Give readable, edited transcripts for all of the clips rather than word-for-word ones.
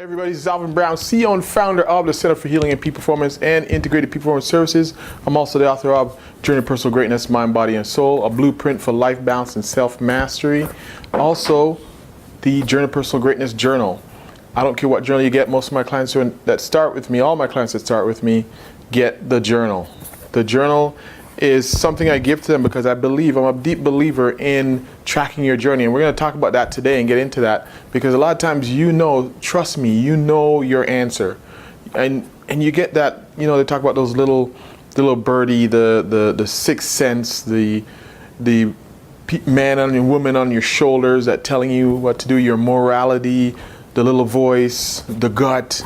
Everybody, this is Alvin Brown, CEO and founder of the Center for Healing and Peak Performance and Integrated Peak Performance Services. I'm also the author of Journey to Personal Greatness, Mind, Body, and Soul, a blueprint for life balance and self-mastery. Also, the Journey to Personal Greatness Journal. I don't care what journal you get. Most of my clients that start with me, all my clients that start with me, get the journal. The journal is something I give to them because I'm a deep believer in tracking your journey. And we're going to talk about that today and get into that because a lot of times trust me, you know your answer. And you get that, they talk about those little birdie, the sixth sense, the man and woman on your shoulders that telling you what to do, your morality, the little voice, the gut.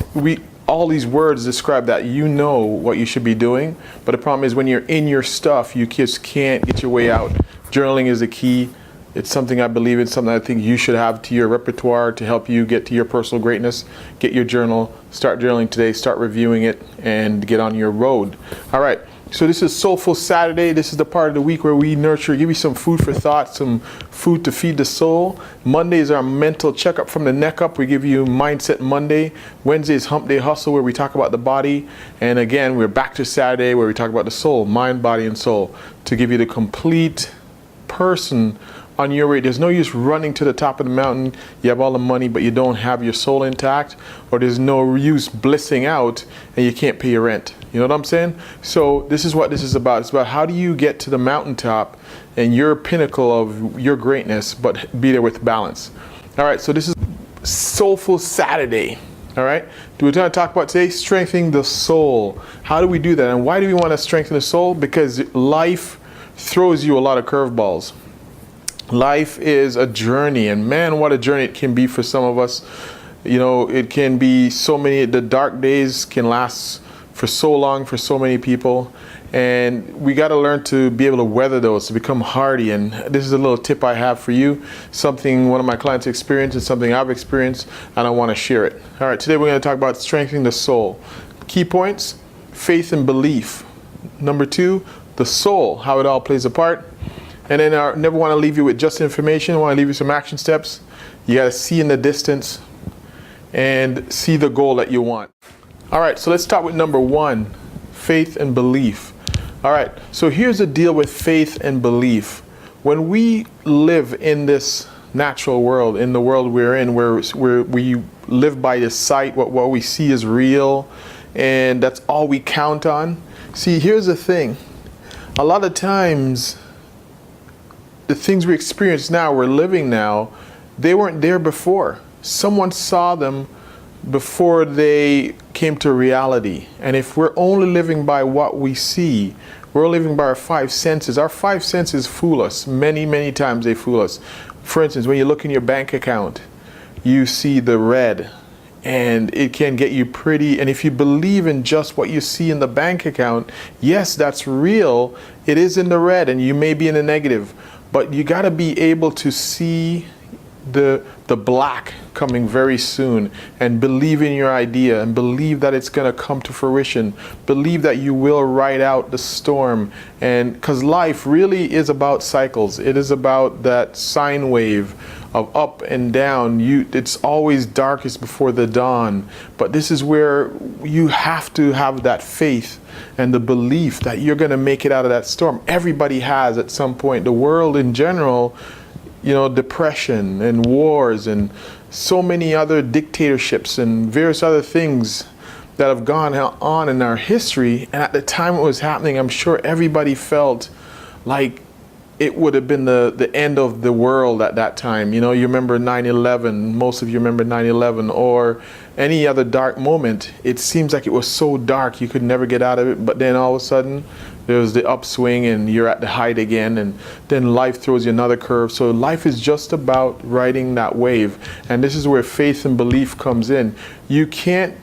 All these words describe that you know what you should be doing, but the problem is when you're in your stuff, you just can't get your way out. Journaling is the key. It's something I believe in, something I think you should have to your repertoire to help you get to your personal greatness. Get your journal, start journaling today, start reviewing it, and get on your road. All right, so this is Soulful Saturday. This is the part of the week where we nurture, give you some food for thought, some food to feed the soul. Monday is our mental checkup from the neck up. We give you Mindset Monday. Wednesday is Hump Day Hustle, where we talk about the body. And again, we're back to Saturday, where we talk about the soul, mind, body, and soul, to give you the complete person on your way. There's no use running to the top of the mountain. You have all the money, but you don't have your soul intact, or there's no use blissing out and you can't pay your rent. You know what I'm saying? So this is what this is about. It's about how do you get to the mountaintop and your pinnacle of your greatness, but be there with balance. All right, so this is Soulful Saturday. All right, we're going to talk about today strengthening the soul. How do we do that? And why do we want to strengthen the soul? Because life throws you a lot of curveballs. Life is a journey, and man, what a journey it can be for some of us. It can be the dark days can last for so long for so many people, and we got to learn to be able to weather those, to become hardy. And this is a little tip I have for you, something one of my clients experienced and something I've experienced, and I want to share it. All right, today we're going to talk about strengthening the soul. Key points: faith and belief. Number 2, the soul, how it all plays a part. And then I never want to leave you with just information. I want to leave you some action steps. You got to see in the distance and see the goal that you want. All right, so let's start with number 1, faith and belief. All right, so here's the deal with faith and belief. When we live in this natural world, in the world we're in, where we live by the sight, what we see is real, and that's all we count on. See, here's the thing. A lot of times, the things we experience now, we're living now, they weren't there before. Someone saw them before they came to reality. And if we're only living by what we see, we're living by our 5 senses. Our 5 senses fool us. Many, many times they fool us. For instance, when you look in your bank account, you see the red, and it can get you pretty. And if you believe in just what you see in the bank account, yes, that's real. It is in the red, and you may be in the negative. But you got to be able to see the black coming very soon, and believe in your idea, and believe that it's going to come to fruition. Believe that you will ride out the storm. And because life really is about cycles. It is about that sine wave of up and down. It's always darkest before the dawn. But this is where you have to have that faith and the belief that you're going to make it out of that storm. Everybody has at some point. The world in general, depression and wars and so many other dictatorships and various other things that have gone on in our history. And at the time it was happening, I'm sure everybody felt like it would have been the end of the world at that time. You remember 9/11, most of you remember 9/11, or any other dark moment. It seems like it was so dark you could never get out of it, but then all of a sudden there was the upswing and you're at the height again, and then life throws you another curve. So life is just about riding that wave, and this is where faith and belief comes in. You can't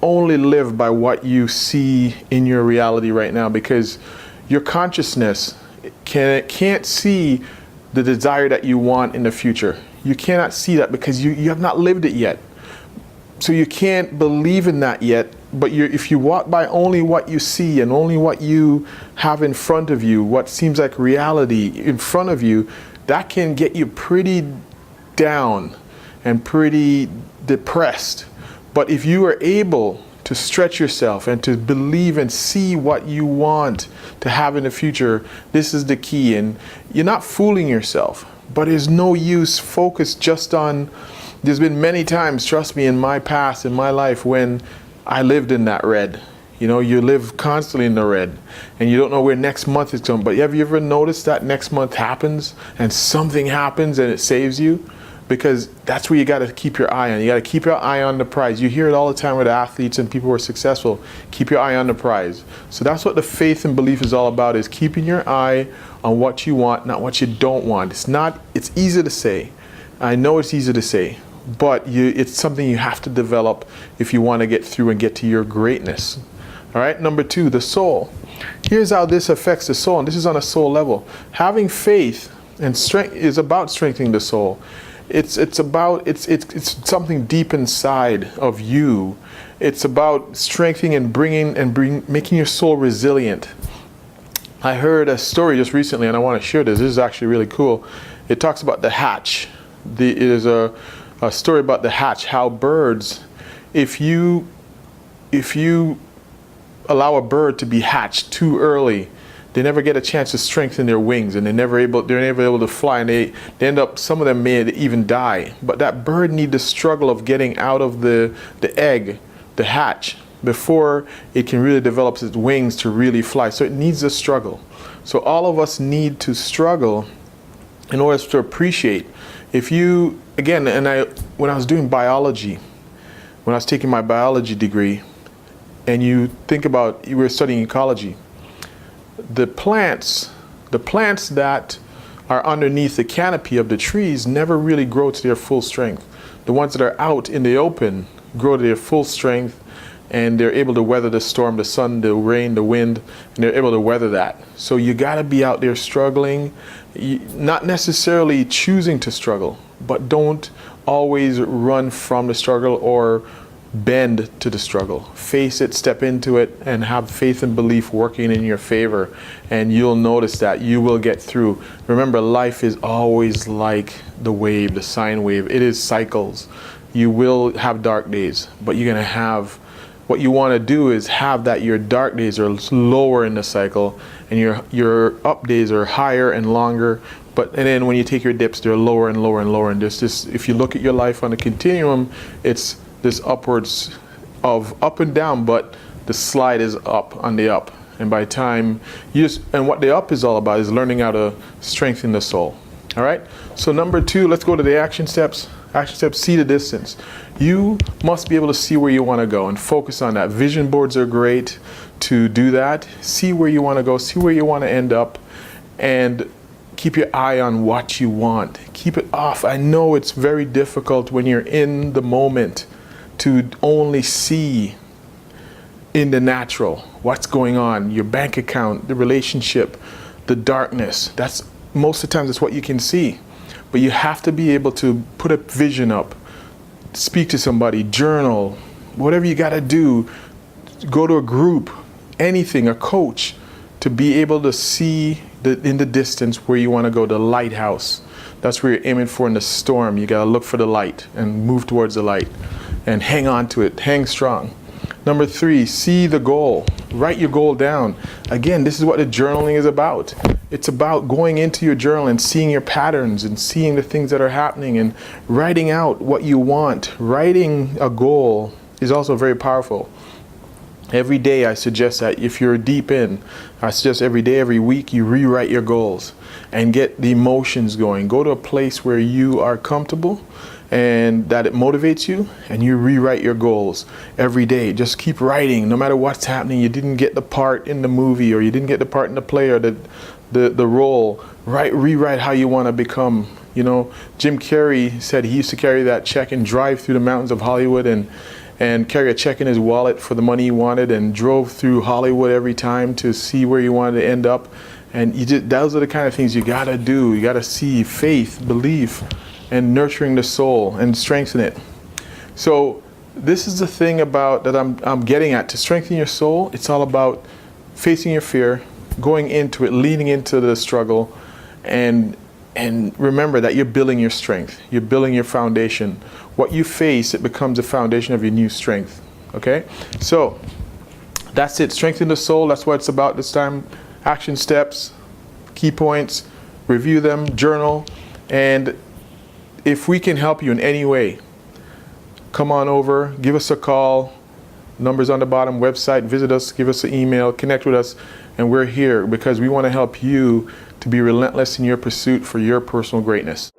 only live by what you see in your reality right now, because your consciousness can't see the desire that you want in the future. You cannot see that because you have not lived it yet. So you can't believe in that yet. But if you walk by only what you see and only what you have in front of you, what seems like reality in front of you, that can get you pretty down and pretty depressed. But if you are able to stretch yourself and to believe and see what you want to have in the future, this is the key. And you're not fooling yourself, but there's no use focus just on, there's been many times, trust me, in my past, in my life, when I lived in that red. You know, you live constantly in the red and you don't know where next month is going. But have you ever noticed that next month happens and something happens and it saves you? Because that's where you got to keep your eye on. You got to keep your eye on the prize. You hear it all the time with athletes and people who are successful. Keep your eye on the prize. So that's what the faith and belief is all about, is keeping your eye on what you want, not what you don't want. It's easy to say. I know it's easy to say, but it's something you have to develop if you want to get through and get to your greatness. All right, number 2, the soul. Here's how this affects the soul, and this is on a soul level. Having faith and strength is about strengthening the soul. It's something deep inside of you. It's about strengthening and making your soul resilient. I heard a story just recently, and I want to share this. This is actually really cool. It talks about the hatch. It is a story about the hatch. How birds, if you allow a bird to be hatched too early, they never get a chance to strengthen their wings, and they're never able to fly, and they end up, some of them may even die. But that bird needs the struggle of getting out of the egg, the hatch, before it can really develop its wings to really fly. So it needs a struggle. So all of us need to struggle in order to appreciate. If you, again, when I was doing biology, when I was taking my biology degree, and you think about, you were studying ecology, the plants that are underneath the canopy of the trees never really grow to their full strength. The ones that are out in the open grow to their full strength, and they're able to weather the storm, the sun, the rain, the wind, and they're able to weather that. So you gotta be out there struggling, not necessarily choosing to struggle, but don't always run from the struggle or bend to the struggle. Face it, step into it, and have faith and belief working in your favor, and you'll notice that you will get through. Remember, life is always like the wave, the sine wave. It is cycles. You will have dark days, but you're gonna have, what you want to do is have that your dark days are lower in the cycle and your up days are higher and longer. And then when you take your dips, they're lower and lower and lower. And if you look at your life on a continuum, it's this upwards of up and down, but the slide is up on the up. And by time and what the up is all about is learning how to strengthen the soul. All right. So number 2, let's go to the action steps. Action step, see the distance. You must be able to see where you want to go and focus on that. Vision boards are great to do that. See where you want to go, see where you want to end up, and keep your eye on what you want. Keep it off. I know it's very difficult when you're in the moment to only see in the natural what's going on, your bank account, the relationship, the darkness. That's most of the times that's what you can see. But you have to be able to put a vision up, speak to somebody, journal, whatever you got to do, go to a group, anything, a coach, to be able to see in the distance where you want to go, the lighthouse. That's where you're aiming for in the storm. You got to look for the light and move towards the light and hang on to it, hang strong. Number 3, see the goal. Write your goal down. Again, this is what the journaling is about. It's about going into your journal and seeing your patterns and seeing the things that are happening and writing out what you want. Writing a goal is also very powerful. Every day I suggest that if you're deep in, I suggest every day, every week, you rewrite your goals and get the emotions going. Go to a place where you are comfortable and that it motivates you, and you rewrite your goals every day. Just keep writing, no matter what's happening. You didn't get the part in the movie, or you didn't get the part in the play, or the role. Rewrite how you want to become. You know, Jim Carrey said he used to carry that check and drive through the mountains of Hollywood and carry a check in his wallet for the money he wanted, and drove through Hollywood every time to see where he wanted to end up. And those are the kind of things you gotta do. You gotta see faith, belief, and nurturing the soul and strengthen it. So this is the thing about that I'm getting at. To strengthen your soul, it's all about facing your fear, going into it, leaning into the struggle, and And remember that you're building your strength. You're building your foundation. What you face, it becomes the foundation of your new strength. Okay? So that's it. Strengthen the soul. That's what it's about this time. Action steps, key points, review them, journal. And if we can help you in any way, come on over, give us a call. Numbers on the bottom, website, visit us, give us an email, connect with us, and we're here because we want to help you to be relentless in your pursuit for your personal greatness.